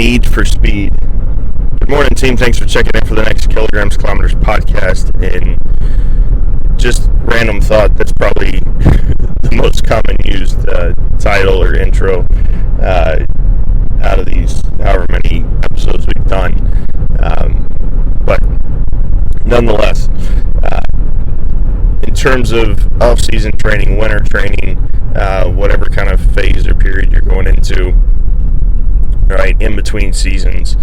need for speed. Good morning, team. Thanks for checking in for the next Kilograms Kilometers podcast. And just random thought, that's probably the most common used title or intro out of these however many episodes we've done. But nonetheless, in terms of off-season training, winter training, whatever kind of phase or period you're going into, right, in between seasons,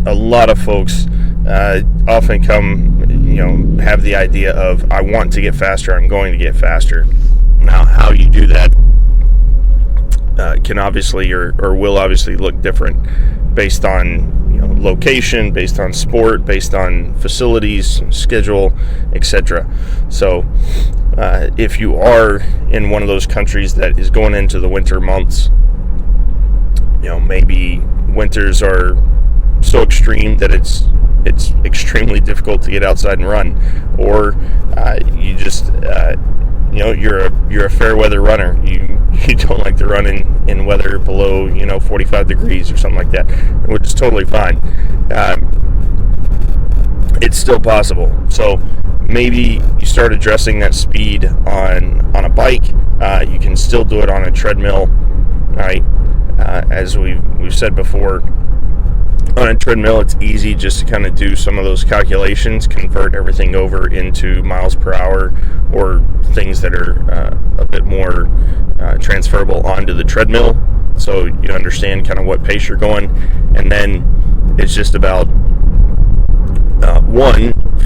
a lot of folks often come, have the idea of, I want to get faster, I'm going to get faster. Now, how you do that can obviously or will obviously look different based on location, based on sport, based on facilities, schedule, etc. So if you are in one of those countries that is going into the winter months, maybe winters are so extreme that it's extremely difficult to get outside and run, or you just you're a fair weather runner. You don't like to run in weather below 45 degrees or something like that, which is totally fine. It's still possible. So maybe you start addressing that speed on a bike. You can still do it on a treadmill, right? As we've said before, on a treadmill, it's easy just to kind of do some of those calculations, convert everything over into miles per hour or things that are a bit more transferable onto the treadmill, so you understand kind of what pace you're going. And then it's just about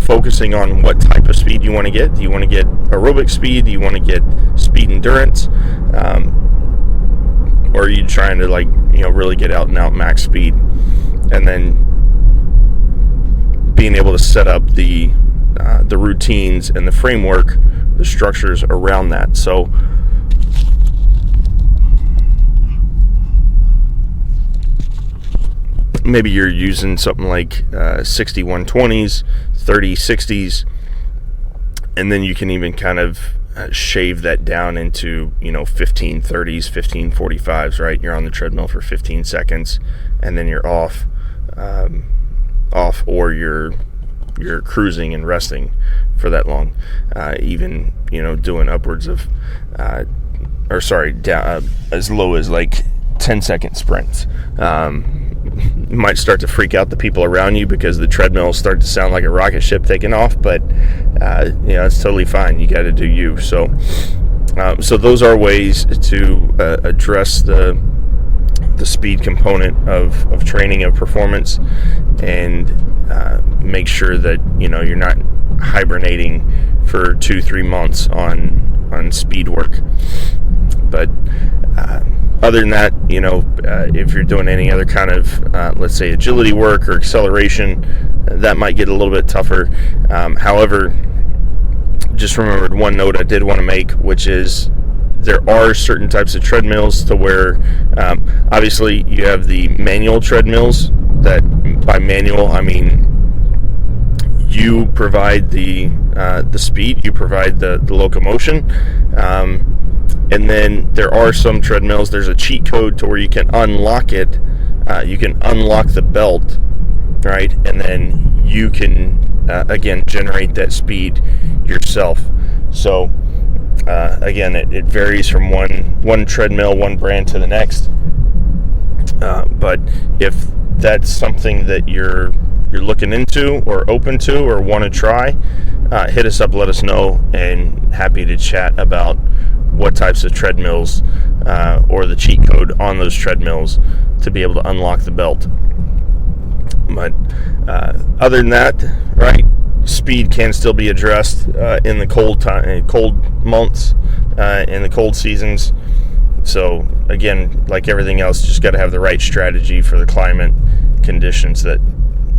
focusing on what type of speed you want to get. Do you want to get aerobic speed? Do you want to get speed endurance? Or are you trying to really get out and out max speed? And then being able to set up the routines and the framework, the structures around that. So maybe you're using something like 60-120s, 30-60s, and then you can even kind of shave that down into 15-30s, 15-45s, right? You're on the treadmill for 15 seconds and then you're off, or you're cruising and resting for that long, even doing upwards of down as low as 10-second sprints. You might start to freak out the people around you because the treadmills start to sound like a rocket ship taking off, but it's totally fine. You got to do you. So those are ways to address the speed component of training, of performance, and make sure that you're not hibernating for 2-3 months on speed work. But other than that, if you're doing any other kind of, let's say, agility work or acceleration, that might get a little bit tougher. However, just remembered one note I did want to make, which is there are certain types of treadmills to where, obviously, you have the manual treadmills. That, by manual, I mean you provide the speed, you provide the locomotion. And then there are some treadmills, there's a cheat code to where you can unlock it. You can unlock the belt, right? And then you can, again, generate that speed yourself. So, again, it varies from one treadmill, one brand to the next. But if that's something that you're looking into or open to or want to try, hit us up, let us know, and happy to chat about what types of treadmills or the cheat code on those treadmills to be able to unlock the belt. But other than that, right, speed can still be addressed in the cold months, in the cold seasons. So again, like everything else, just got to have the right strategy for the climate conditions that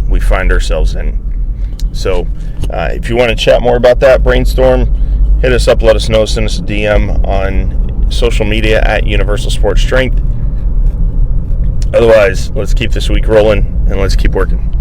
we find ourselves in. So if you want to chat more about that, brainstorm, hit us up, let us know, send us a DM on social media at Universal Sports Strength. Otherwise, let's keep this week rolling and let's keep working.